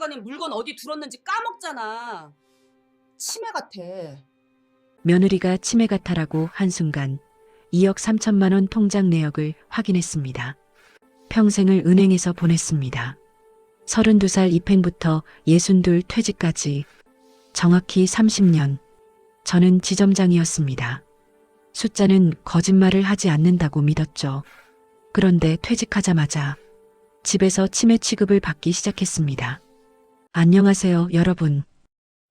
보니까는 물건 어디 둘었는지 까먹잖아. 치매 같아. 며느리가 치매 같아라고 한순간 2억 3천만 원 통장 내역을 확인했습니다. 평생을 은행에서 보냈습니다. 32살 입행부터 62 퇴직까지 정확히 30년. 저는 지점장이었습니다. 숫자는 거짓말을 하지 않는다고 믿었죠. 그런데 퇴직하자마자 집에서 치매 취급을 받기 시작했습니다. 안녕하세요, 여러분.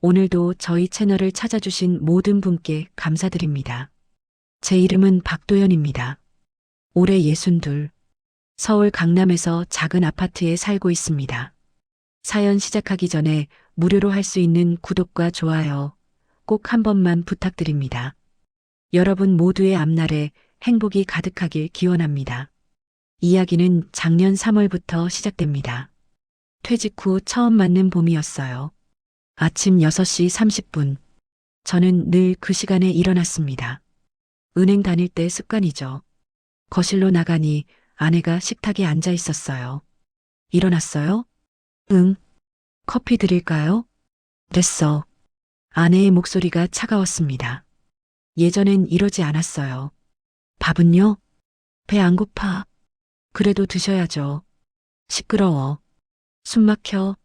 오늘도 저희 채널을 찾아주신 모든 분께 감사드립니다. 제 이름은 박도연입니다. 올해 62, 서울 강남에서 작은 아파트에 살고 있습니다. 사연 시작하기 전에 무료로 할 수 있는 구독과 좋아요 꼭 한 번만 부탁드립니다. 여러분 모두의 앞날에 행복이 가득하길 기원합니다. 이야기는 작년 3월부터 시작됩니다. 퇴직 후 처음 맞는 봄이었어요. 아침 6시 30분. 저는 늘 그 시간에 일어났습니다. 은행 다닐 때 습관이죠. 거실로 나가니 아내가 식탁에 앉아 있었어요. 일어났어요? 응. 커피 드릴까요? 됐어. 아내의 목소리가 차가웠습니다. 예전엔 이러지 않았어요. 밥은요? 배 안 고파. 그래도 드셔야죠. 시끄러워. 숨 막혀.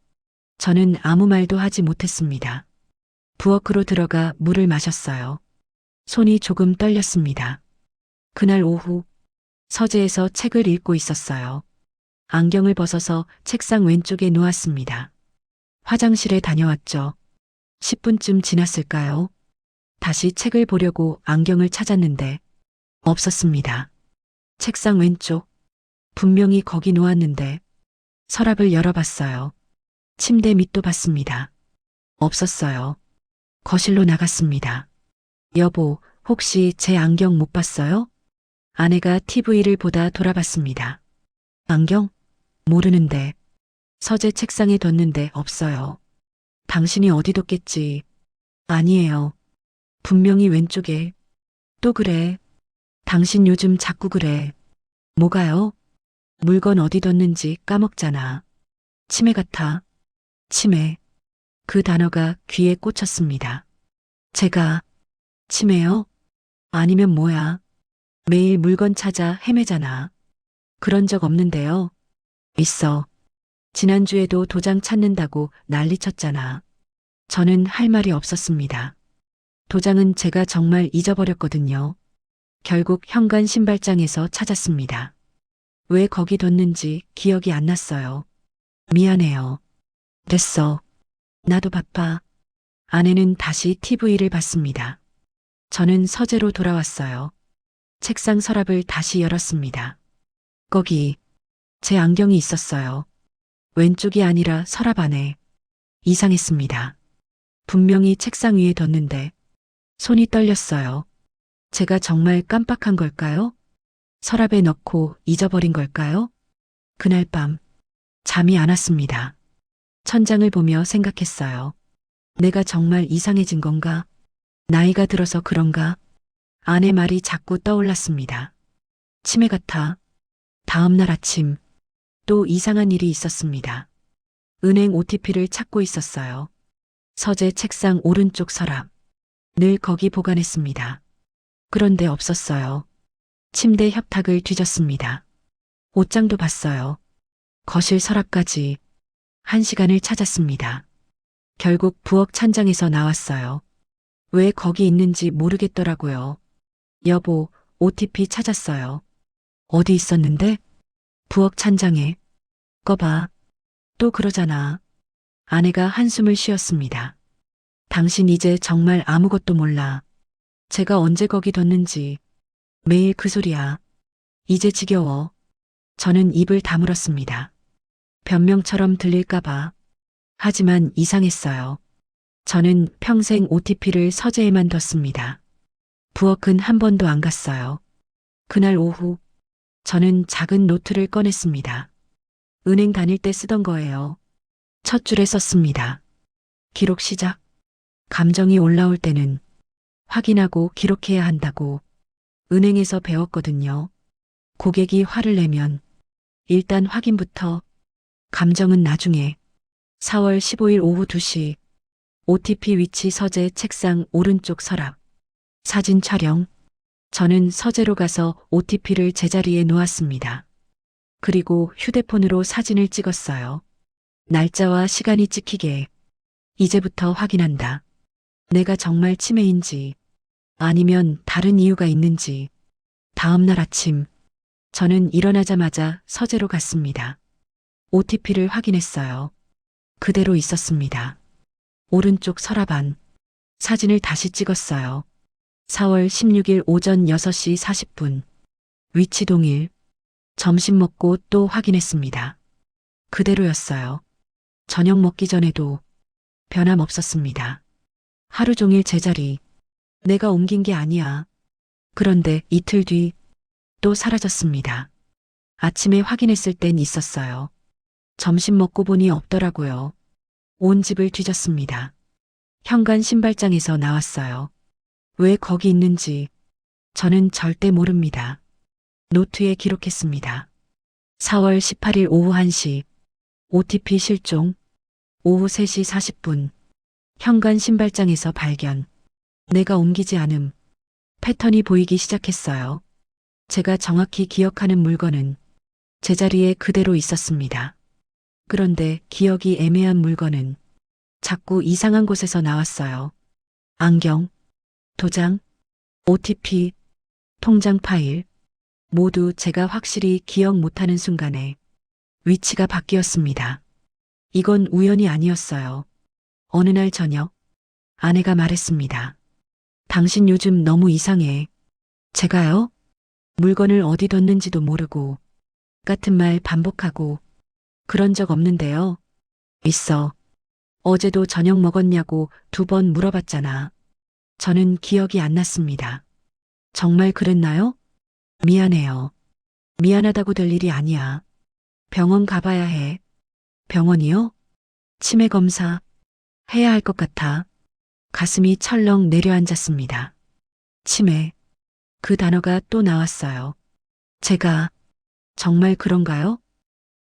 저는 아무 말도 하지 못했습니다. 부엌으로 들어가 물을 마셨어요. 손이 조금 떨렸습니다. 그날 오후 서재에서 책을 읽고 있었어요. 안경을 벗어서 책상 왼쪽에 놓았습니다. 화장실에 다녀왔죠. 10분쯤 지났을까요? 다시 책을 보려고 안경을 찾았는데 없었습니다. 책상 왼쪽. 분명히 거기 놓았는데 서랍을 열어봤어요. 침대 밑도 봤습니다. 없었어요. 거실로 나갔습니다. 여보, 혹시 제 안경 못 봤어요? 아내가 TV를 보다 돌아봤습니다. 안경? 모르는데. 서재 책상에 뒀는데 없어요. 당신이 어디 뒀겠지. 아니에요. 분명히 왼쪽에. 또 그래. 당신 요즘 자꾸 그래. 뭐가요? 물건 어디 뒀는지 까먹잖아. 치매 같아. 치매. 그 단어가 귀에 꽂혔습니다. 제가 치매요? 아니면 뭐야? 매일 물건 찾아 헤매잖아. 그런 적 없는데요. 있어. 지난주에도 도장 찾는다고 난리쳤잖아. 저는 할 말이 없었습니다. 도장은 제가 정말 잊어버렸거든요. 결국 현관 신발장에서 찾았습니다. 왜 거기 뒀는지 기억이 안 났어요. 미안해요. 됐어. 나도 바빠. 아내는 다시 TV를 봤습니다. 저는 서재로 돌아왔어요. 책상 서랍을 다시 열었습니다. 거기 제 안경이 있었어요. 왼쪽이 아니라 서랍 안에. 이상했습니다. 분명히 책상 위에 뒀는데 손이 떨렸어요. 제가 정말 깜빡한 걸까요? 서랍에 넣고 잊어버린 걸까요? 그날 밤 잠이 안 왔습니다. 천장을 보며 생각했어요. 내가 정말 이상해진 건가? 나이가 들어서 그런가? 아내 말이 자꾸 떠올랐습니다. 치매 같아. 다음 날 아침 또 이상한 일이 있었습니다. 은행 OTP를 찾고 있었어요. 서재 책상 오른쪽 서랍. 늘 거기 보관했습니다. 그런데 없었어요. 침대 협탁을 뒤졌습니다. 옷장도 봤어요. 거실 서랍까지. 1시간을 찾았습니다. 결국 부엌 찬장에서 나왔어요. 왜 거기 있는지 모르겠더라고요. 여보, OTP 찾았어요. 어디 있었는데? 부엌 찬장에. 꺼봐. 또 그러잖아. 아내가 한숨을 쉬었습니다. 당신 이제 정말 아무것도 몰라. 제가 언제 거기 뒀는지. 매일 그 소리야. 이제 지겨워. 저는 입을 다물었습니다. 변명처럼 들릴까봐. 하지만 이상했어요. 저는 평생 OTP를 서재에만 뒀습니다. 부엌은 한 번도 안 갔어요. 그날 오후 저는 작은 노트를 꺼냈습니다. 은행 다닐 때 쓰던 거예요. 첫 줄에 썼습니다. 기록 시작. 감정이 올라올 때는 확인하고 기록해야 한다고 은행에서 배웠거든요. 고객이 화를 내면 일단 확인부터, 감정은 나중에. 4월 15일 오후 2시 OTP 위치 서재 책상 오른쪽 서랍. 사진 촬영. 저는 서재로 가서 OTP를 제자리에 놓았습니다. 그리고 휴대폰으로 사진을 찍었어요. 날짜와 시간이 찍히게. 이제부터 확인한다. 내가 정말 치매인지 아니면 다른 이유가 있는지. 다음 날 아침 저는 일어나자마자 서재로 갔습니다. OTP를 확인했어요. 그대로 있었습니다. 오른쪽 서랍 안. 사진을 다시 찍었어요. 4월 16일 오전 6시 40분. 위치 동일. 점심 먹고 또 확인했습니다. 그대로였어요. 저녁 먹기 전에도 변함없었습니다. 하루 종일 제자리. 내가 옮긴 게 아니야. 그런데 이틀 뒤 또 사라졌습니다. 아침에 확인했을 땐 있었어요. 점심 먹고 보니 없더라고요. 온 집을 뒤졌습니다. 현관 신발장에서 나왔어요. 왜 거기 있는지 저는 절대 모릅니다. 노트에 기록했습니다. 4월 18일 오후 1시 OTP 실종. 오후 3시 40분 현관 신발장에서 발견. 내가 옮기지 않음. 패턴이 보이기 시작했어요. 제가 정확히 기억하는 물건은 제자리에 그대로 있었습니다. 그런데 기억이 애매한 물건은 자꾸 이상한 곳에서 나왔어요. 안경, 도장, OTP, 통장 파일, 모두 제가 확실히 기억 못하는 순간에 위치가 바뀌었습니다. 이건 우연이 아니었어요. 어느 날 저녁, 아내가 말했습니다. 당신 요즘 너무 이상해. 제가요? 물건을 어디 뒀는지도 모르고 같은 말 반복하고 그런 적 없는데요. 있어. 어제도 저녁 먹었냐고 2번 물어봤잖아. 저는 기억이 안 났습니다. 정말 그랬나요? 미안해요. 미안하다고 될 일이 아니야. 병원 가봐야 해. 병원이요? 치매 검사 해야 할 것 같아. 가슴이 철렁 내려앉았습니다. 치매. 그 단어가 또 나왔어요. 제가 정말 그런가요?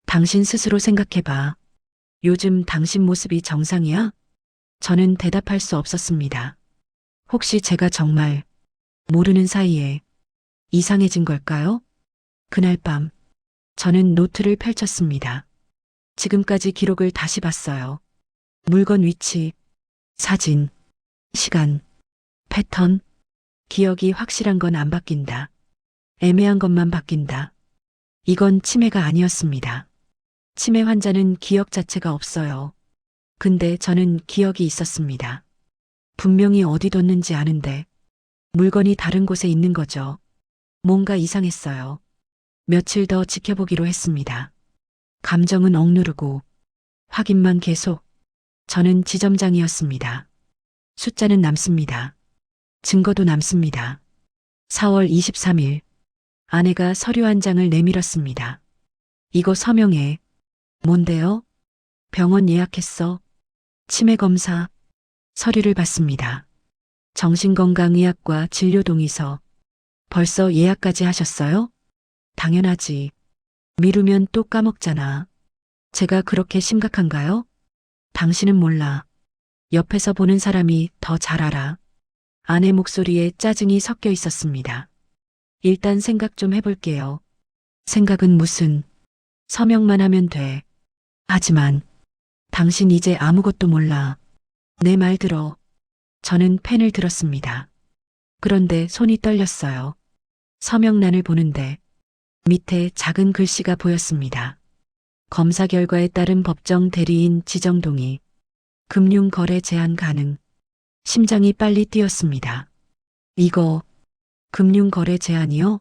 당신 스스로 생각해봐. 요즘 당신 모습이 정상이야? 저는 대답할 수 없었습니다. 혹시 제가 정말 모르는 사이에 이상해진 걸까요? 그날 밤 저는 노트를 펼쳤습니다. 지금까지 기록을 다시 봤어요. 물건 위치, 사진, 시간, 패턴, 기억이 확실한 건 안 바뀐다. 애매한 것만 바뀐다. 이건 치매가 아니었습니다. 치매 환자는 기억 자체가 없어요. 근데 저는 기억이 있었습니다. 분명히 어디 뒀는지 아는데 물건이 다른 곳에 있는 거죠. 뭔가 이상했어요. 며칠 더 지켜보기로 했습니다. 감정은 억누르고 확인만 계속. 저는 지점장이었습니다. 숫자는 남습니다. 증거도 남습니다. 4월 23일 아내가 서류 한 장을 내밀었습니다. 이거 서명해. 뭔데요? 병원 예약했어. 치매 검사. 서류를 받습니다. 정신건강의학과 진료동의서. 벌써 예약까지 하셨어요? 당연하지. 미루면 또 까먹잖아. 제가 그렇게 심각한가요? 당신은 몰라. 옆에서 보는 사람이 더 잘 알아. 아내 목소리에 짜증이 섞여 있었습니다. 일단 생각 좀 해볼게요. 생각은 무슨. 서명만 하면 돼. 하지만 당신 이제 아무것도 몰라. 내 말 들어. 저는 펜을 들었습니다. 그런데 손이 떨렸어요. 서명란을 보는데 밑에 작은 글씨가 보였습니다. 검사 결과에 따른 법정 대리인 지정 동의. 금융거래 제한 가능. 심장이 빨리 뛰었습니다. 이거 금융거래 제한이요?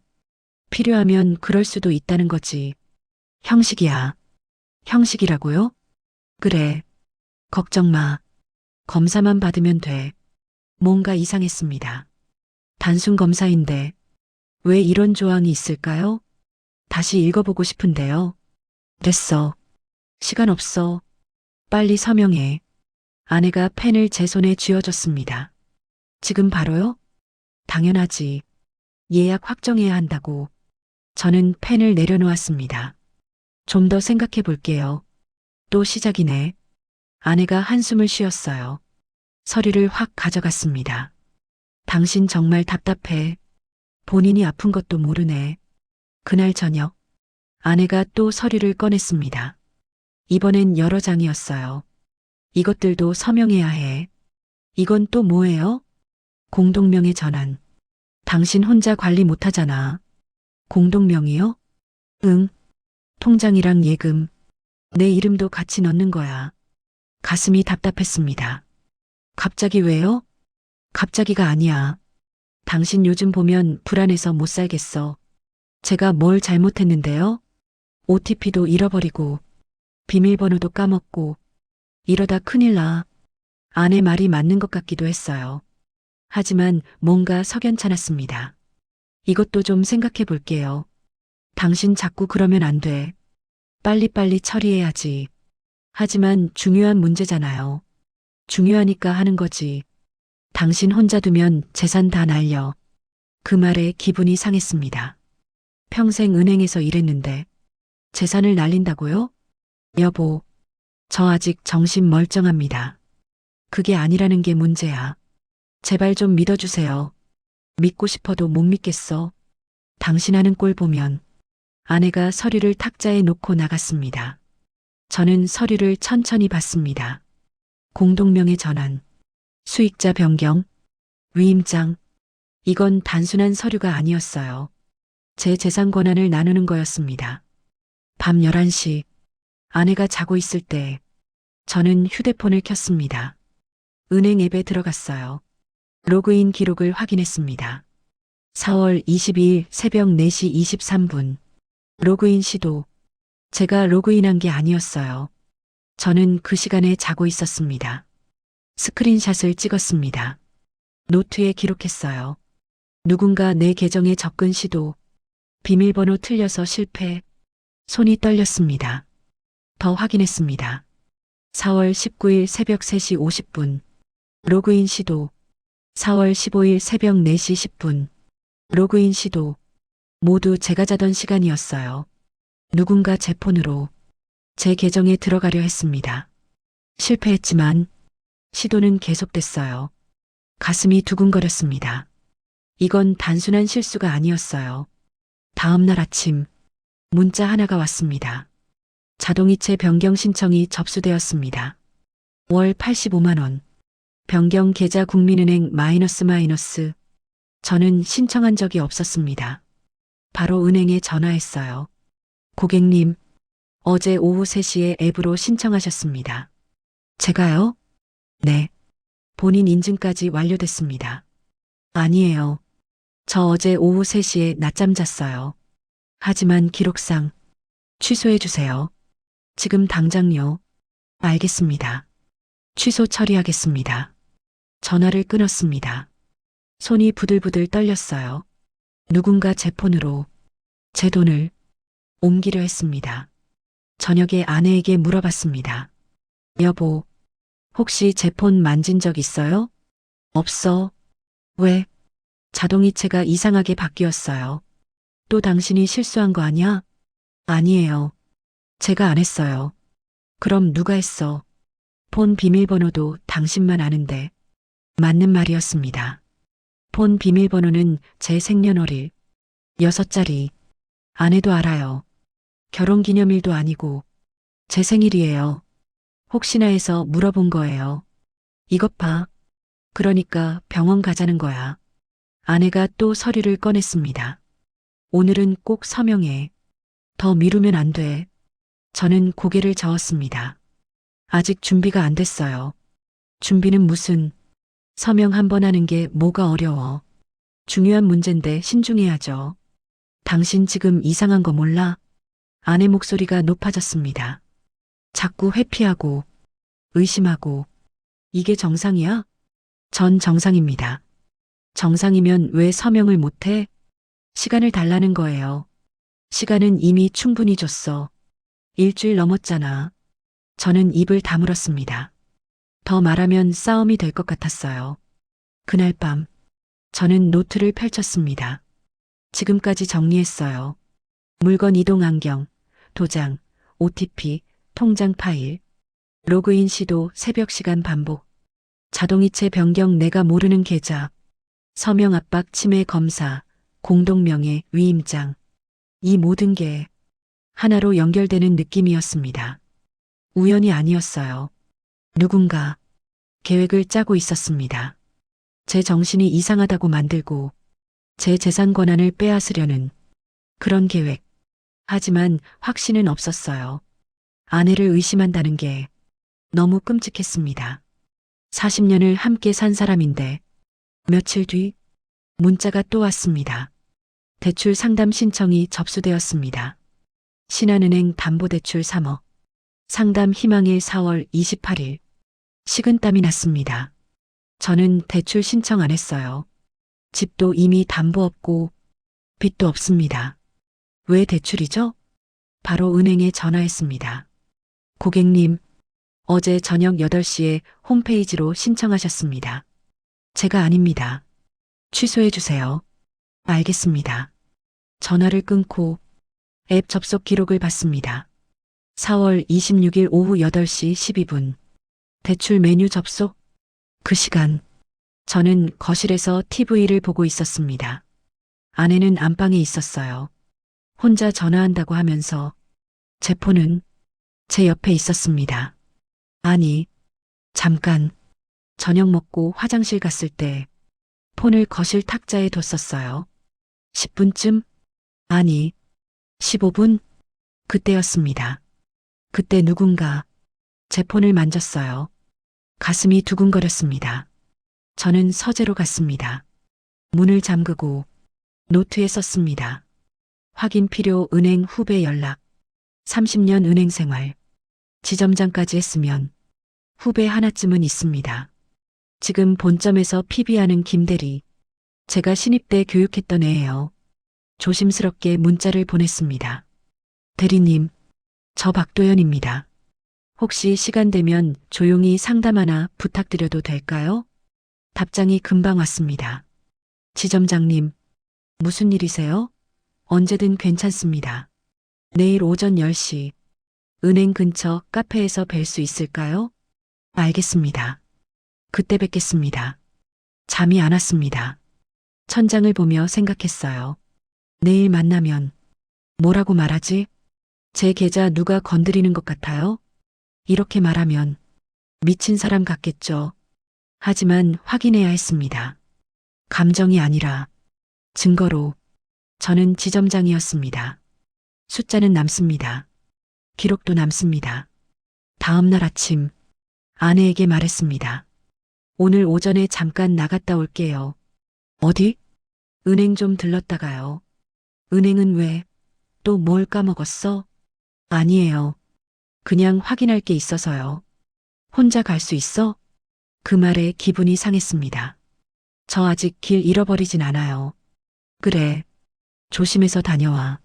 필요하면 그럴 수도 있다는 거지. 형식이야. 형식이라고요? 그래. 걱정 마. 검사만 받으면 돼. 뭔가 이상했습니다. 단순 검사인데 왜 이런 조항이 있을까요? 다시 읽어보고 싶은데요. 됐어. 시간 없어. 빨리 서명해. 아내가 펜을 제 손에 쥐어줬습니다. 지금 바로요? 당연하지. 예약 확정해야 한다고. 저는 펜을 내려놓았습니다. 좀 더 생각해 볼게요. 또 시작이네. 아내가 한숨을 쉬었어요. 서류를 확 가져갔습니다. 당신 정말 답답해. 본인이 아픈 것도 모르네. 그날 저녁, 아내가 또 서류를 꺼냈습니다. 이번엔 여러 장이었어요. 이것들도 서명해야 해. 이건 또 뭐예요? 공동명의 전환. 당신 혼자 관리 못하잖아. 공동명의요? 응. 통장이랑 예금. 내 이름도 같이 넣는 거야. 가슴이 답답했습니다. 갑자기 왜요? 갑자기가 아니야. 당신 요즘 보면 불안해서 못 살겠어. 제가 뭘 잘못했는데요? OTP도 잃어버리고, 비밀번호도 까먹고, 이러다 큰일 나. 아내 말이 맞는 것 같기도 했어요. 하지만 뭔가 석연찮았습니다. 이것도 좀 생각해 볼게요. 당신 자꾸 그러면 안 돼. 빨리빨리 처리해야지. 하지만 중요한 문제잖아요. 중요하니까 하는 거지. 당신 혼자 두면 재산 다 날려. 그 말에 기분이 상했습니다. 평생 은행에서 일했는데 재산을 날린다고요? 여보, 저 아직 정신 멀쩡합니다. 그게 아니라는 게 문제야. 제발 좀 믿어주세요. 믿고 싶어도 못 믿겠어. 당신 하는 꼴 보면. 아내가 서류를 탁자에 놓고 나갔습니다. 저는 서류를 천천히 봤습니다. 공동명의 전환, 수익자 변경, 위임장. 이건 단순한 서류가 아니었어요. 제 재산 권한을 나누는 거였습니다. 밤 11시, 아내가 자고 있을 때 저는 휴대폰을 켰습니다. 은행 앱에 들어갔어요. 로그인 기록을 확인했습니다. 4월 22일 새벽 4시 23분. 로그인 시도. 제가 로그인한 게 아니었어요. 저는 그 시간에 자고 있었습니다. 스크린샷을 찍었습니다. 노트에 기록했어요. 누군가 내 계정에 접근 시도. 비밀번호 틀려서 실패. 손이 떨렸습니다. 더 확인했습니다. 4월 19일 새벽 3시 50분. 로그인 시도. 4월 15일 새벽 4시 10분. 로그인 시도. 모두 제가 자던 시간이었어요. 누군가 제 폰으로 제 계정에 들어가려 했습니다. 실패했지만 시도는 계속됐어요. 가슴이 두근거렸습니다. 이건 단순한 실수가 아니었어요. 다음 날 아침 문자 하나가 왔습니다. 자동이체 변경 신청이 접수되었습니다. 월 85만 원. 변경 계좌 국민은행 마이너스. 저는 신청한 적이 없었습니다. 바로 은행에 전화했어요. 고객님, 어제 오후 3시에 앱으로 신청하셨습니다. 제가요? 네. 본인 인증까지 완료됐습니다. 아니에요. 저 어제 오후 3시에 낮잠 잤어요. 하지만 기록상 취소해 주세요. 지금 당장요. 알겠습니다. 취소 처리하겠습니다. 전화를 끊었습니다. 손이 부들부들 떨렸어요. 누군가 제 폰으로 제 돈을 옮기려 했습니다. 저녁에 아내에게 물어봤습니다. 여보, 혹시 제 폰 만진 적 있어요? 없어. 왜? 자동이체가 이상하게 바뀌었어요. 또 당신이 실수한 거 아니야? 아니에요. 제가 안 했어요. 그럼 누가 했어? 폰 비밀번호도 당신만 아는데. 맞는 말이었습니다. 폰 비밀번호는 제 생년월일 6자리. 아내도 알아요. 결혼기념일도 아니고 제 생일이에요. 혹시나 해서 물어본 거예요. 이것 봐. 그러니까 병원 가자는 거야. 아내가 또 서류를 꺼냈습니다. 오늘은 꼭 서명해. 더 미루면 안 돼. 저는 고개를 저었습니다. 아직 준비가 안 됐어요. 준비는 무슨. 서명 한 번 하는 게 뭐가 어려워. 중요한 문제인데 신중해야죠. 당신 지금 이상한 거 몰라? 아내 목소리가 높아졌습니다. 자꾸 회피하고 의심하고. 이게 정상이야? 전 정상입니다. 정상이면 왜 서명을 못해? 시간을 달라는 거예요. 시간은 이미 충분히 줬어. 일주일 넘었잖아. 저는 입을 다물었습니다. 더 말하면 싸움이 될 것 같았어요. 그날 밤, 저는 노트를 펼쳤습니다. 지금까지 정리했어요. 물건 이동 안경, 도장, OTP, 통장 파일. 로그인 시도 새벽 시간 반복. 자동이체 변경 내가 모르는 계좌. 서명 압박 침해 검사. 공동명예 위임장. 이 모든 게 하나로 연결되는 느낌이었습니다. 우연이 아니었어요. 누군가 계획을 짜고 있었습니다. 제 정신이 이상하다고 만들고 제 재산 권한을 빼앗으려는 그런 계획. 하지만 확신은 없었어요. 아내를 의심한다는 게 너무 끔찍했습니다. 40년을 함께 산 사람인데 며칠 뒤 문자가 또 왔습니다. 대출 상담 신청이 접수되었습니다. 신한은행 담보대출 3억. 상담 희망일 4월 28일. 식은땀이 났습니다. 저는 대출 신청 안 했어요. 집도 이미 담보 없고 빚도 없습니다. 왜 대출이죠? 바로 은행에 전화했습니다. 고객님, 어제 저녁 8시에 홈페이지로 신청하셨습니다. 제가 아닙니다. 취소해 주세요. 알겠습니다. 전화를 끊고 앱 접속 기록을 봤습니다. 4월 26일 오후 8시 12분. 대출 메뉴 접속. 그 시간 저는 거실에서 TV를 보고 있었습니다. 아내는 안방에 있었어요. 혼자 전화한다고 하면서 제 폰은 제 옆에 있었습니다. 아니, 잠깐 저녁 먹고 화장실 갔을 때 폰을 거실 탁자에 뒀었어요. 10분쯤? 아니, 15분? 그때였습니다. 그때 누군가 제 폰을 만졌어요. 가슴이 두근거렸습니다. 저는 서재로 갔습니다. 문을 잠그고 노트에 썼습니다. 확인 필요 은행 후배 연락. 30년 은행 생활. 지점장까지 했으면 후배 하나쯤은 있습니다. 지금 본점에서 PB하는 김대리. 제가 신입 때 교육했던 애예요. 조심스럽게 문자를 보냈습니다. 대리님, 저 박도연입니다. 혹시 시간 되면 조용히 상담 하나 부탁드려도 될까요? 답장이 금방 왔습니다. 지점장님, 무슨 일이세요? 언제든 괜찮습니다. 내일 오전 10시 은행 근처 카페에서 뵐 수 있을까요? 알겠습니다. 그때 뵙겠습니다. 잠이 안 왔습니다. 천장을 보며 생각했어요. 내일 만나면 뭐라고 말하지? 제 계좌 누가 건드리는 것 같아요? 이렇게 말하면 미친 사람 같겠죠. 하지만 확인해야 했습니다. 감정이 아니라 증거로. 저는 지점장이었습니다. 숫자는 남습니다. 기록도 남습니다. 다음 날 아침 아내에게 말했습니다. 오늘 오전에 잠깐 나갔다 올게요. 어디? 은행 좀 들렀다가요. 은행은 왜? 또 뭘 까먹었어? 아니에요. 그냥 확인할 게 있어서요. 혼자 갈 수 있어? 그 말에 기분이 상했습니다. 저 아직 길 잃어버리진 않아요. 그래. 조심해서 다녀와.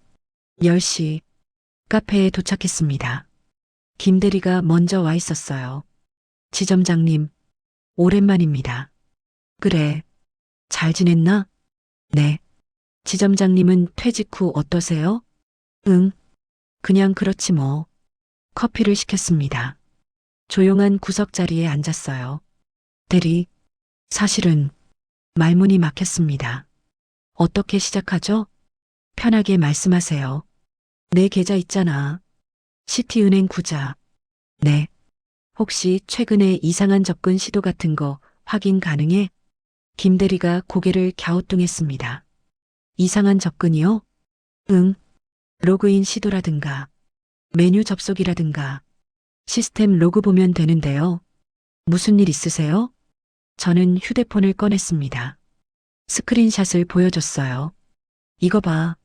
10시 카페에 도착했습니다. 김대리가 먼저 와 있었어요. 지점장님, 오랜만입니다. 그래. 잘 지냈나? 네. 지점장님은 퇴직 후 어떠세요? 응. 그냥 그렇지 뭐. 커피를 시켰습니다. 조용한 구석 자리에 앉았어요. 대리, 사실은 말문이 막혔습니다. 어떻게 시작하죠? 편하게 말씀하세요. 내 계좌 있잖아. 시티은행 구자. 네. 혹시 최근에 이상한 접근 시도 같은 거 확인 가능해? 김 대리가 고개를 갸우뚱했습니다. 이상한 접근이요? 응. 로그인 시도라든가 메뉴 접속이라든가 시스템 로그 보면 되는데요. 무슨 일 있으세요? 저는 휴대폰을 꺼냈습니다. 스크린샷을 보여줬어요. 이거 봐.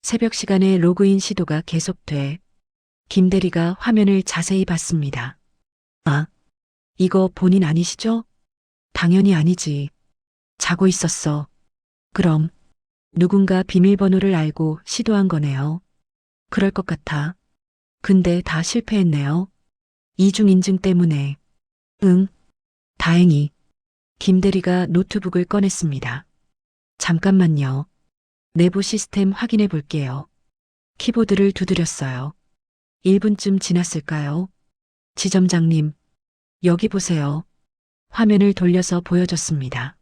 새벽 시간에 로그인 시도가 계속돼. 김 대리가 화면을 자세히 봤습니다. 아, 이거 본인 아니시죠? 당연히 아니지. 자고 있었어. 그럼 누군가 비밀번호를 알고 시도한 거네요. 그럴 것 같아. 근데 다 실패했네요. 이중인증 때문에. 응. 다행히. 김 대리가 노트북을 꺼냈습니다. 잠깐만요. 내부 시스템 확인해 볼게요. 키보드를 두드렸어요. 1분쯤 지났을까요? 지점장님, 여기 보세요. 화면을 돌려서 보여줬습니다.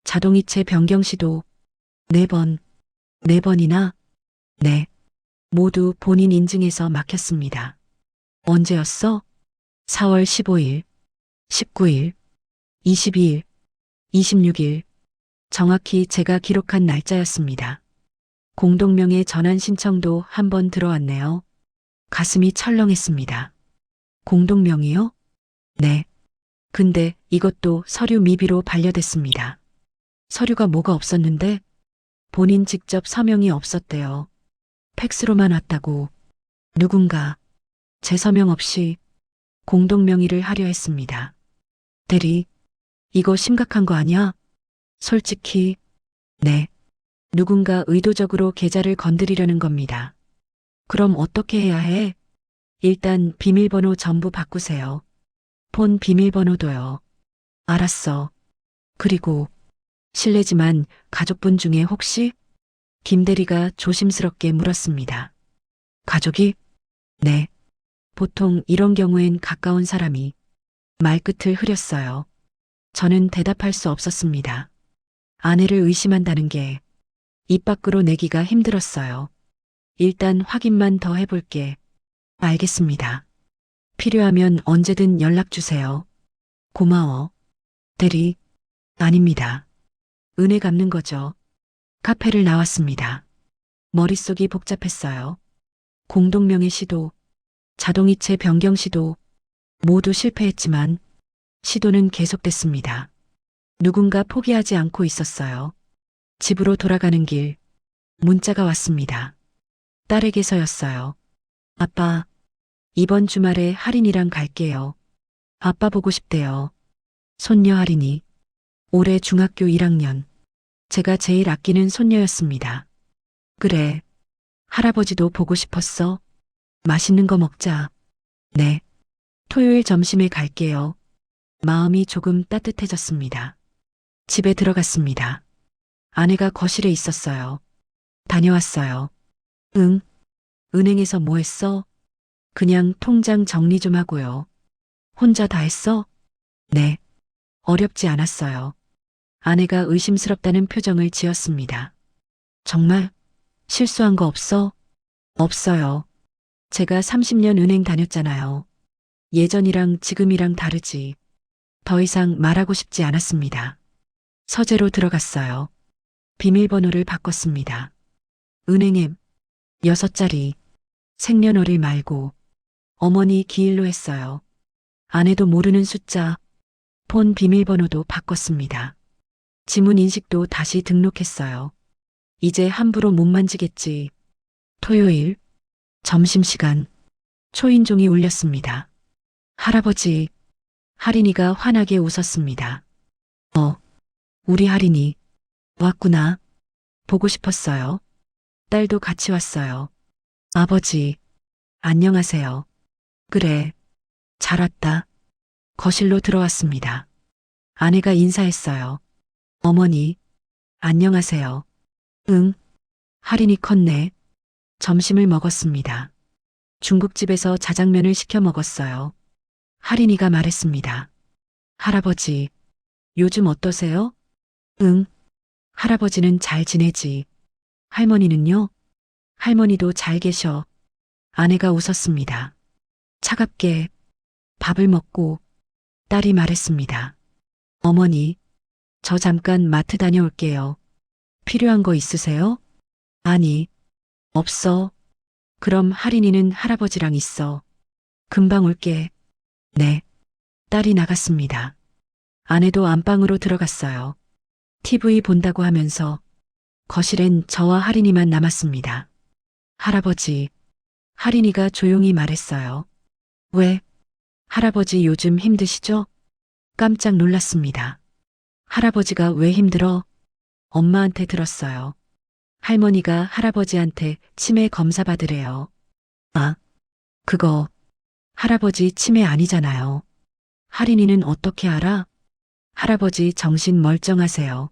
자동이체 변경 시도 4번, 4번이나, 네, 모두 본인 인증에서 막혔습니다. 언제였어? 4월 15일, 19일, 22일, 26일, 정확히 제가 기록한 날짜였습니다. 공동명의 전환 신청도 한 번 들어왔네요. 가슴이 철렁했습니다. 공동명이요? 네. 근데 이것도 서류 미비로 반려됐습니다. 서류가 뭐가 없었는데 본인 직접 서명이 없었대요. 팩스로만 왔다고. 누군가 제 서명 없이 공동명의를 하려 했습니다. 대리, 이거 심각한 거 아니야? 솔직히, 네. 누군가 의도적으로 계좌를 건드리려는 겁니다. 그럼 어떻게 해야 해? 일단 비밀번호 전부 바꾸세요. 폰 비밀번호도요. 알았어. 그리고 실례지만 가족분 중에 혹시? 김 대리가 조심스럽게 물었습니다. 가족이? 네. 보통 이런 경우엔 가까운 사람이 말끝을 흐렸어요. 저는 대답할 수 없었습니다. 아내를 의심한다는 게 입 밖으로 내기가 힘들었어요. 일단 확인만 더 해볼게. 알겠습니다. 필요하면 언제든 연락 주세요. 고마워. 대리, 아닙니다. 은혜 갚는 거죠. 카페를 나왔습니다. 머릿속이 복잡했어요. 공동명의 시도, 자동이체 변경 시도 모두 실패했지만 시도는 계속됐습니다. 누군가 포기하지 않고 있었어요. 집으로 돌아가는 길, 문자가 왔습니다. 딸에게서였어요. 아빠, 이번 주말에 할인이랑 갈게요. 아빠 보고 싶대요. 손녀 할인이 올해 중학교 1학년. 제가 제일 아끼는 손녀였습니다. 그래. 할아버지도 보고 싶었어. 맛있는 거 먹자. 네. 토요일 점심에 갈게요. 마음이 조금 따뜻해졌습니다. 집에 들어갔습니다. 아내가 거실에 있었어요. 다녀왔어요. 응. 은행에서 뭐 했어? 그냥 통장 정리 좀 하고요. 혼자 다 했어? 네. 어렵지 않았어요. 아내가 의심스럽다는 표정을 지었습니다. 정말? 실수한 거 없어? 없어요. 제가 30년 은행 다녔잖아요. 예전이랑 지금이랑 다르지. 더 이상 말하고 싶지 않았습니다. 서재로 들어갔어요. 비밀번호를 바꿨습니다. 은행에 6자리, 생년월일 말고 어머니 기일로 했어요. 아내도 모르는 숫자, 폰 비밀번호도 바꿨습니다. 지문 인식도 다시 등록했어요. 이제 함부로 못 만지겠지. 토요일, 점심시간, 초인종이 울렸습니다. 할아버지, 할인이가 환하게 웃었습니다. 우리 할인이 왔구나. 보고 싶었어요. 딸도 같이 왔어요. 아버지, 안녕하세요. 그래, 잘 왔다. 거실로 들어왔습니다. 아내가 인사했어요. 어머니, 안녕하세요. 응, 할인이 컸네. 점심을 먹었습니다. 중국집에서 자장면을 시켜 먹었어요. 할인이가 말했습니다. 할아버지, 요즘 어떠세요? 응, 할아버지는 잘 지내지. 할머니는요? 할머니도 잘 계셔. 아내가 웃었습니다. 차갑게 밥을 먹고 딸이 말했습니다. 어머니, 저 잠깐 마트 다녀올게요. 필요한 거 있으세요? 아니, 없어. 그럼 할인이는 할아버지랑 있어. 금방 올게. 네. 딸이 나갔습니다. 아내도 안방으로 들어갔어요. TV 본다고 하면서 거실엔 저와 할인이만 남았습니다. 할아버지, 할인이가 조용히 말했어요. 왜? 할아버지 요즘 힘드시죠? 깜짝 놀랐습니다. 할아버지가 왜 힘들어? 엄마한테 들었어요. 할머니가 할아버지한테 치매 검사 받으래요. 아, 그거 할아버지 치매 아니잖아요. 할인이는 어떻게 알아? 할아버지 정신 멀쩡하세요.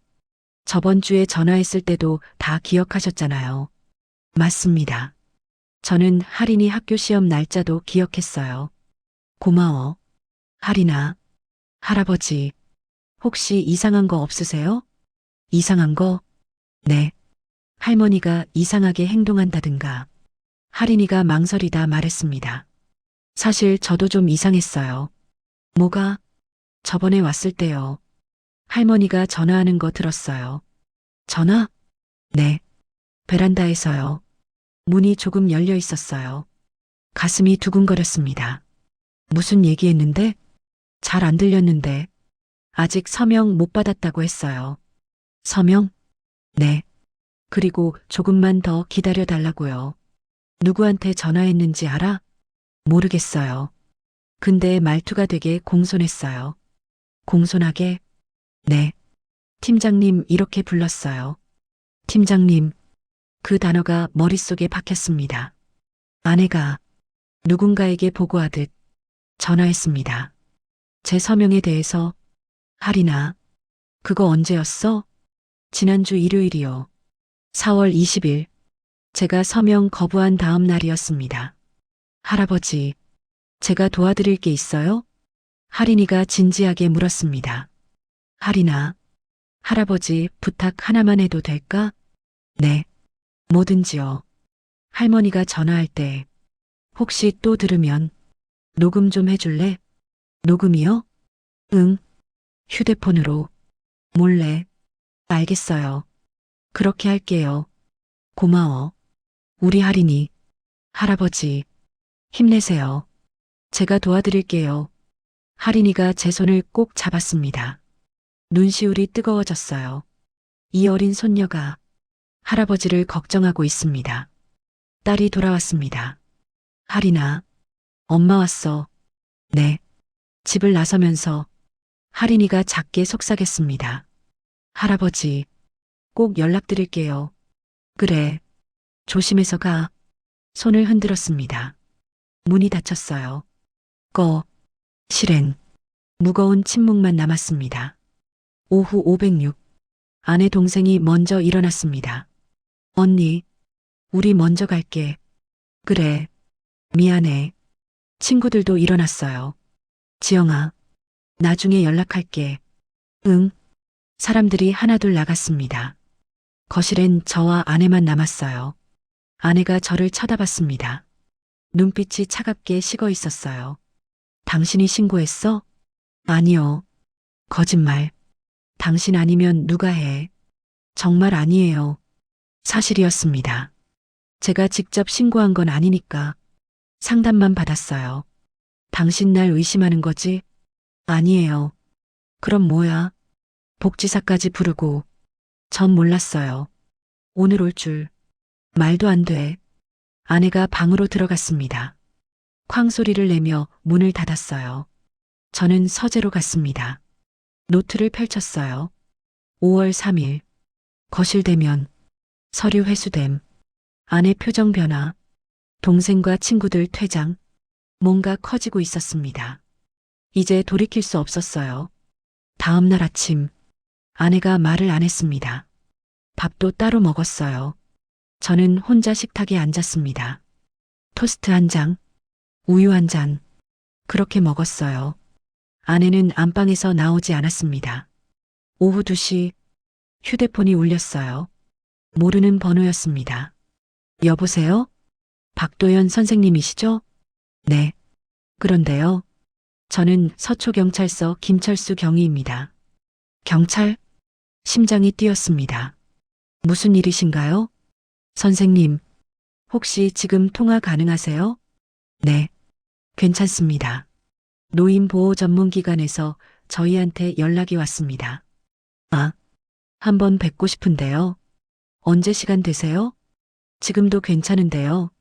저번 주에 전화했을 때도 다 기억하셨잖아요. 맞습니다. 저는 할인이 학교 시험 날짜도 기억했어요. 고마워. 할인아, 할아버지, 혹시 이상한 거 없으세요? 이상한 거? 네. 할머니가 이상하게 행동한다든가. 할인이가 망설이다 말했습니다. 사실 저도 좀 이상했어요. 뭐가? 저번에 왔을 때요. 할머니가 전화하는 거 들었어요. 전화? 네. 베란다에서요. 문이 조금 열려 있었어요. 가슴이 두근거렸습니다. 무슨 얘기했는데? 잘 안 들렸는데. 아직 서명 못 받았다고 했어요. 서명? 네. 그리고 조금만 더 기다려 달라고요. 누구한테 전화했는지 알아? 모르겠어요. 근데 말투가 되게 공손했어요. 공손하게? 네. 팀장님 이렇게 불렀어요. 팀장님. 그 단어가 머릿속에 박혔습니다. 아내가 누군가에게 보고하듯 전화했습니다. 제 서명에 대해서. 할인아, 그거 언제였어? 지난주 일요일이요. 4월 20일. 제가 서명 거부한 다음 날이었습니다. 할아버지, 제가 도와드릴 게 있어요? 할인이가 진지하게 물었습니다. 할인아, 할아버지 부탁 하나만 해도 될까? 네, 뭐든지요. 할머니가 전화할 때 혹시 또 들으면 녹음 좀 해줄래? 녹음이요? 응, 휴대폰으로. 몰래. 알겠어요. 그렇게 할게요. 고마워. 우리 할인이. 할아버지, 힘내세요. 제가 도와드릴게요. 할인이가 제 손을 꼭 잡았습니다. 눈시울이 뜨거워졌어요. 이 어린 손녀가 할아버지를 걱정하고 있습니다. 딸이 돌아왔습니다. 할인아, 엄마 왔어. 네. 집을 나서면서 할인이가 작게 속삭였습니다. 할아버지, 꼭 연락드릴게요. 그래. 조심해서 가. 손을 흔들었습니다. 문이 닫혔어요. 실행. 무거운 침묵만 남았습니다. 오후 506. 아내 동생이 먼저 일어났습니다. 언니, 우리 먼저 갈게. 그래. 미안해. 친구들도 일어났어요. 지영아, 나중에 연락할게. 응. 사람들이 하나둘 나갔습니다. 거실엔 저와 아내만 남았어요. 아내가 저를 쳐다봤습니다. 눈빛이 차갑게 식어 있었어요. 당신이 신고했어? 아니요. 거짓말. 당신 아니면 누가 해? 정말 아니에요. 사실이었습니다. 제가 직접 신고한 건 아니니까. 상담만 받았어요. 당신 날 의심하는 거지? 아니에요. 그럼 뭐야? 복지사까지 부르고. 전 몰랐어요. 오늘 올 줄. 말도 안 돼. 아내가 방으로 들어갔습니다. 쾅 소리를 내며 문을 닫았어요. 저는 서재로 갔습니다. 노트를 펼쳤어요. 5월 3일. 거실 대면. 서류 회수됨. 아내 표정 변화. 동생과 친구들 퇴장. 뭔가 커지고 있었습니다. 이제 돌이킬 수 없었어요. 다음 날 아침. 아내가 말을 안 했습니다. 밥도 따로 먹었어요. 저는 혼자 식탁에 앉았습니다. 토스트 한 장, 우유 한 잔. 그렇게 먹었어요. 아내는 안방에서 나오지 않았습니다. 오후 2시 휴대폰이 울렸어요. 모르는 번호였습니다. 여보세요? 박도연 선생님이시죠? 네. 그런데요. 저는 서초경찰서 김철수 경위입니다. 경찰? 심장이 뛰었습니다. 무슨 일이신가요? 선생님, 혹시 지금 통화 가능하세요? 네. 괜찮습니다. 노인보호 전문기관에서 저희한테 연락이 왔습니다. 아, 한번 뵙고 싶은데요. 언제 시간 되세요? 지금도 괜찮은데요.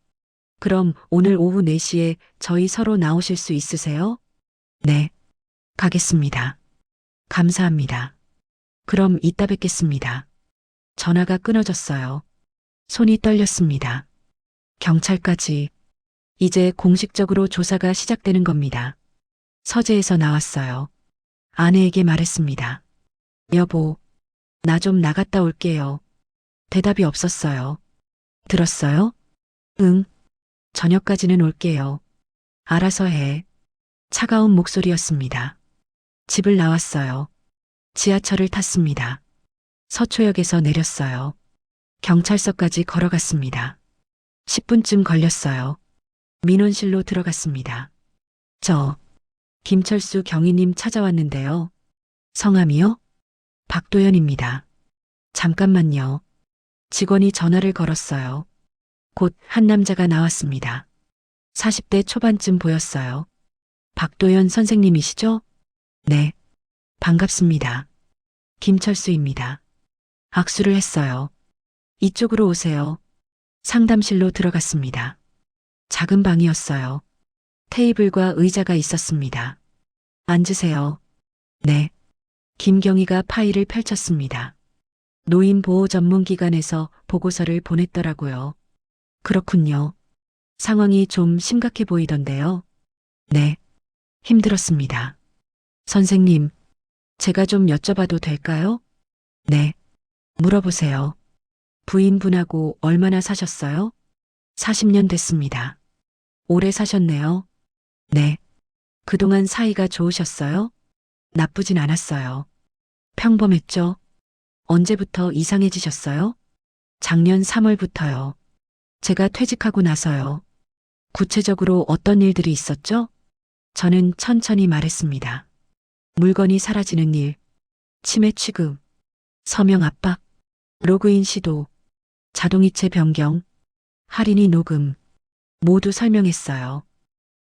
그럼 오늘 오후 4시에 저희 서로 나오실 수 있으세요? 네. 가겠습니다. 감사합니다. 그럼 이따 뵙겠습니다. 전화가 끊어졌어요. 손이 떨렸습니다. 경찰까지. 이제 공식적으로 조사가 시작되는 겁니다. 서재에서 나왔어요. 아내에게 말했습니다. 여보, 나 좀 나갔다 올게요. 대답이 없었어요. 들었어요? 응. 저녁까지는 올게요. 알아서 해. 차가운 목소리였습니다. 집을 나왔어요. 지하철을 탔습니다. 서초역에서 내렸어요. 경찰서까지 걸어갔습니다. 10분쯤 걸렸어요. 민원실로 들어갔습니다. 저, 김철수 경위님 찾아왔는데요. 성함이요? 박도연입니다. 잠깐만요. 직원이 전화를 걸었어요. 곧 한 남자가 나왔습니다. 40대 초반쯤 보였어요. 박도연 선생님이시죠? 네. 반갑습니다. 김철수입니다. 악수를 했어요. 이쪽으로 오세요. 상담실로 들어갔습니다. 작은 방이었어요. 테이블과 의자가 있었습니다. 앉으세요. 네. 김경희가 파일을 펼쳤습니다. 노인보호 전문기관에서 보고서를 보냈더라고요. 그렇군요. 상황이 좀 심각해 보이던데요. 네. 힘들었습니다. 선생님, 제가 좀 여쭤봐도 될까요? 네. 물어보세요. 부인분하고 얼마나 사셨어요? 40년 됐습니다. 오래 사셨네요. 네. 그동안 사이가 좋으셨어요? 나쁘진 않았어요. 평범했죠? 언제부터 이상해지셨어요? 작년 3월부터요. 제가 퇴직하고 나서요. 구체적으로 어떤 일들이 있었죠? 저는 천천히 말했습니다. 물건이 사라지는 일, 치매 취급, 서명 압박, 로그인 시도, 자동이체 변경, 할인이 녹음, 모두 설명했어요.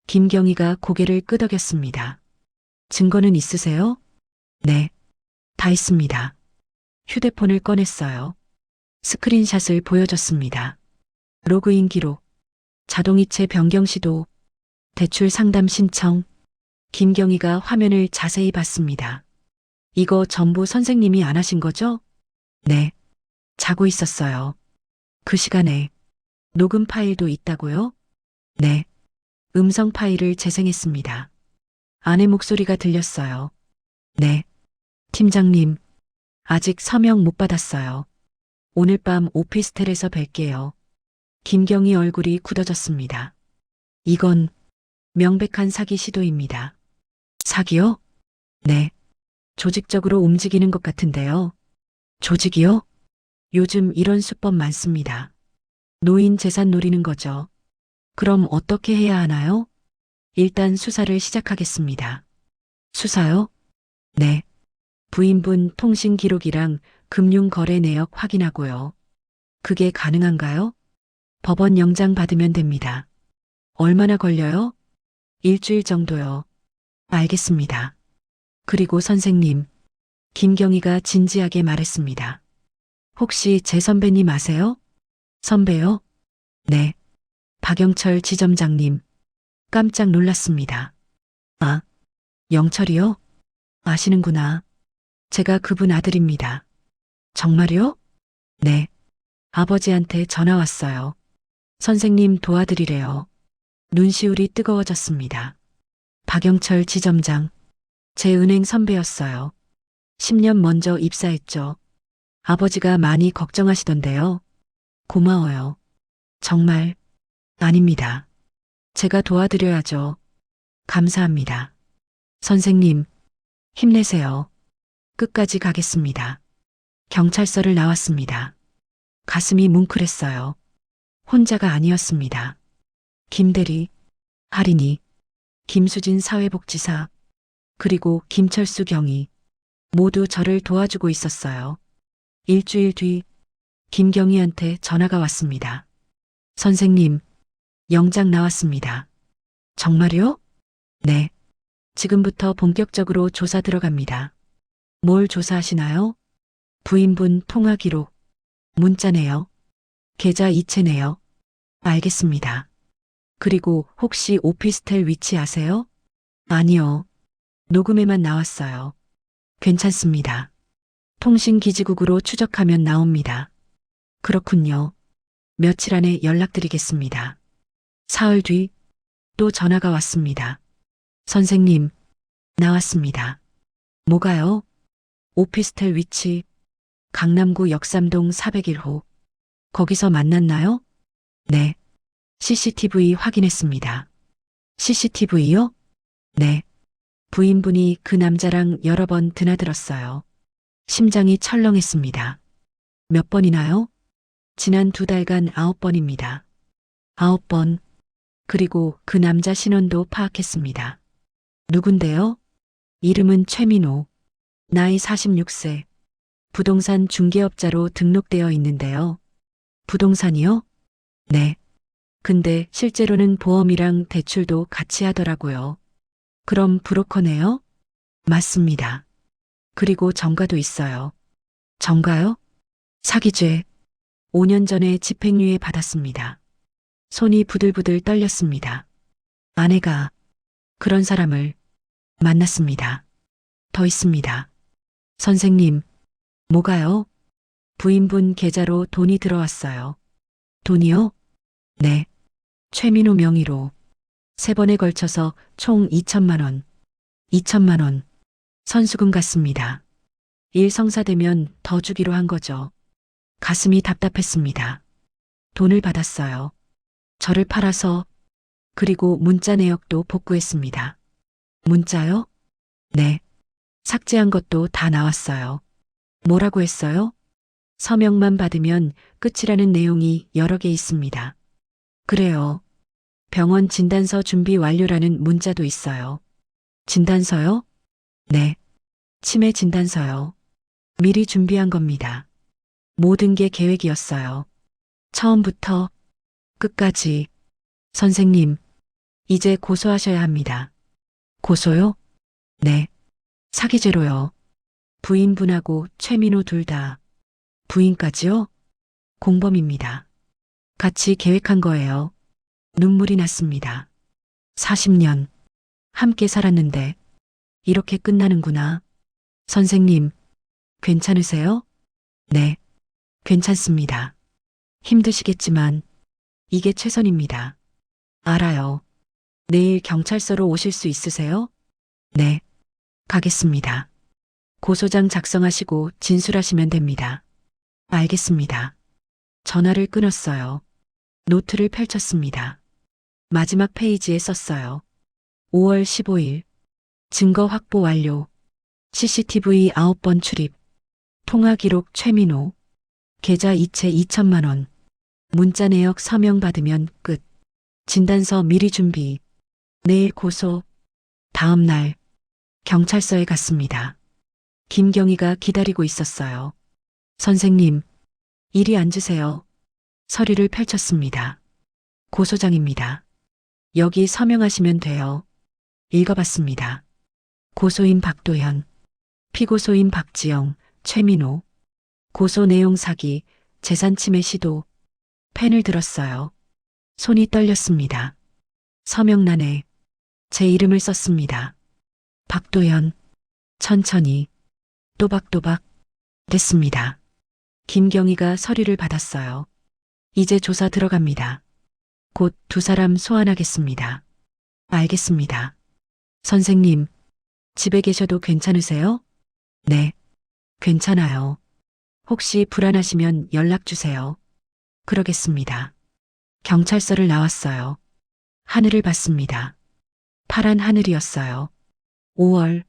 김경희가 고개를 끄덕였습니다. 증거는 있으세요? 네, 다 있습니다. 휴대폰을 꺼냈어요. 스크린샷을 보여줬습니다. 로그인 기록, 자동이체 변경 시도, 대출 상담 신청. 김경희가 화면을 자세히 봤습니다. 이거 전부 선생님이 안 하신 거죠? 네. 자고 있었어요. 그 시간에 녹음 파일도 있다고요? 네. 음성 파일을 재생했습니다. 아내 목소리가 들렸어요. 네. 팀장님, 아직 서명 못 받았어요. 오늘 밤 오피스텔에서 뵐게요. 김경희 얼굴이 굳어졌습니다. 이건 명백한 사기 시도입니다. 사기요? 네. 조직적으로 움직이는 것 같은데요. 조직이요? 요즘 이런 수법 많습니다. 노인 재산 노리는 거죠. 그럼 어떻게 해야 하나요? 일단 수사를 시작하겠습니다. 수사요? 네. 부인분 통신 기록이랑 금융 거래 내역 확인하고요. 그게 가능한가요? 법원 영장 받으면 됩니다. 얼마나 걸려요? 일주일 정도요. 알겠습니다. 그리고 선생님, 김경희가 진지하게 말했습니다. 혹시 제 선배님 아세요? 선배요? 네. 박영철 지점장님. 깜짝 놀랐습니다. 아, 영철이요? 아시는구나. 제가 그분 아들입니다. 정말요? 네. 아버지한테 전화 왔어요. 선생님 도와드리래요. 눈시울이 뜨거워졌습니다. 박영철 지점장. 제 은행 선배였어요. 10년 먼저 입사했죠. 아버지가 많이 걱정하시던데요. 고마워요. 정말, 아닙니다. 제가 도와드려야죠. 감사합니다. 선생님, 힘내세요. 끝까지 가겠습니다. 경찰서를 나왔습니다. 가슴이 뭉클했어요. 혼자가 아니었습니다. 김대리, 할인이, 김수진 사회복지사, 그리고 김철수 경위, 모두 저를 도와주고 있었어요. 일주일 뒤 김경희한테 전화가 왔습니다. 선생님, 영장 나왔습니다. 정말요? 네. 지금부터 본격적으로 조사 들어갑니다. 뭘 조사하시나요? 부인분 통화 기록, 문자네요. 계좌 이체네요. 알겠습니다. 그리고 혹시 오피스텔 위치 아세요? 아니요. 녹음에만 나왔어요. 괜찮습니다. 통신기지국으로 추적하면 나옵니다. 그렇군요. 며칠 안에 연락드리겠습니다. 사흘 뒤 또 전화가 왔습니다. 선생님, 나왔습니다. 뭐가요? 오피스텔 위치, 강남구 역삼동 401호. 거기서 만났나요? 네. CCTV 확인했습니다. CCTV요? 네. 부인분이 그 남자랑 여러 번 드나들었어요. 심장이 철렁했습니다. 몇 번이나요? 지난 2달간 9번입니다. 9번. 그리고 그 남자 신원도 파악했습니다. 누군데요? 이름은 최민호. 나이 46세. 부동산 중개업자로 등록되어 있는데요. 부동산이요? 네. 근데 실제로는 보험이랑 대출도 같이 하더라고요. 그럼 브로커네요? 맞습니다. 그리고 정가도 있어요. 정가요? 사기죄. 5년 전에 집행유예 받았습니다. 손이 부들부들 떨렸습니다. 아내가 그런 사람을 만났습니다. 더 있습니다. 선생님, 뭐가요? 부인분 계좌로 돈이 들어왔어요. 돈이요? 네. 최민호 명의로 3번에 걸쳐서 총 2천만 원. 2천만 원. 선수금 같습니다. 일 성사되면 더 주기로 한 거죠. 가슴이 답답했습니다. 돈을 받았어요. 저를 팔아서. 그리고 문자 내역도 복구했습니다. 문자요? 네. 삭제한 것도 다 나왔어요. 뭐라고 했어요? 서명만 받으면 끝이라는 내용이 여러 개 있습니다. 그래요. 병원 진단서 준비 완료라는 문자도 있어요. 진단서요? 네. 치매 진단서요. 미리 준비한 겁니다. 모든 게 계획이었어요. 처음부터 끝까지. 선생님, 이제 고소하셔야 합니다. 고소요? 네. 사기죄로요. 부인분하고 최민호 둘 다. 부인까지요? 공범입니다. 같이 계획한 거예요. 눈물이 났습니다. 40년. 함께 살았는데 이렇게 끝나는구나. 선생님, 괜찮으세요? 네, 괜찮습니다. 힘드시겠지만 이게 최선입니다. 알아요. 내일 경찰서로 오실 수 있으세요? 네, 가겠습니다. 고소장 작성하시고 진술하시면 됩니다. 알겠습니다. 전화를 끊었어요. 노트를 펼쳤습니다. 마지막 페이지에 썼어요. 5월 15일. 증거 확보 완료. CCTV 9번 출입. 통화 기록 최민호. 계좌 이체 2천만 원. 문자 내역 서명 받으면 끝. 진단서 미리 준비. 내일 고소. 다음 날 경찰서에 갔습니다. 김경희가 기다리고 있었어요. 선생님, 이리 앉으세요. 서류를 펼쳤습니다. 고소장입니다. 여기 서명하시면 돼요. 읽어봤습니다. 고소인 박도현, 피고소인 박지영, 최민호. 고소 내용 사기, 재산 침해 시도. 펜을 들었어요. 손이 떨렸습니다. 서명란에 제 이름을 썼습니다. 박도현. 천천히 또박또박 됐습니다. 김경희가 서류를 받았어요. 이제 조사 들어갑니다. 곧 2사람 소환하겠습니다. 알겠습니다. 선생님, 집에 계셔도 괜찮으세요? 네, 괜찮아요. 혹시 불안하시면 연락 주세요. 그러겠습니다. 경찰서를 나왔어요. 하늘을 봤습니다. 파란 하늘이었어요. 5월,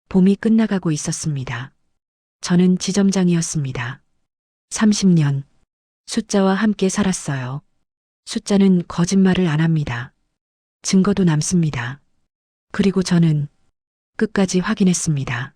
봄이 끝나가고 있었습니다. 저는 지점장이었습니다. 30년, 숫자와 함께 살았어요. 숫자는 거짓말을 안 합니다. 증거도 남습니다. 그리고 저는 끝까지 확인했습니다.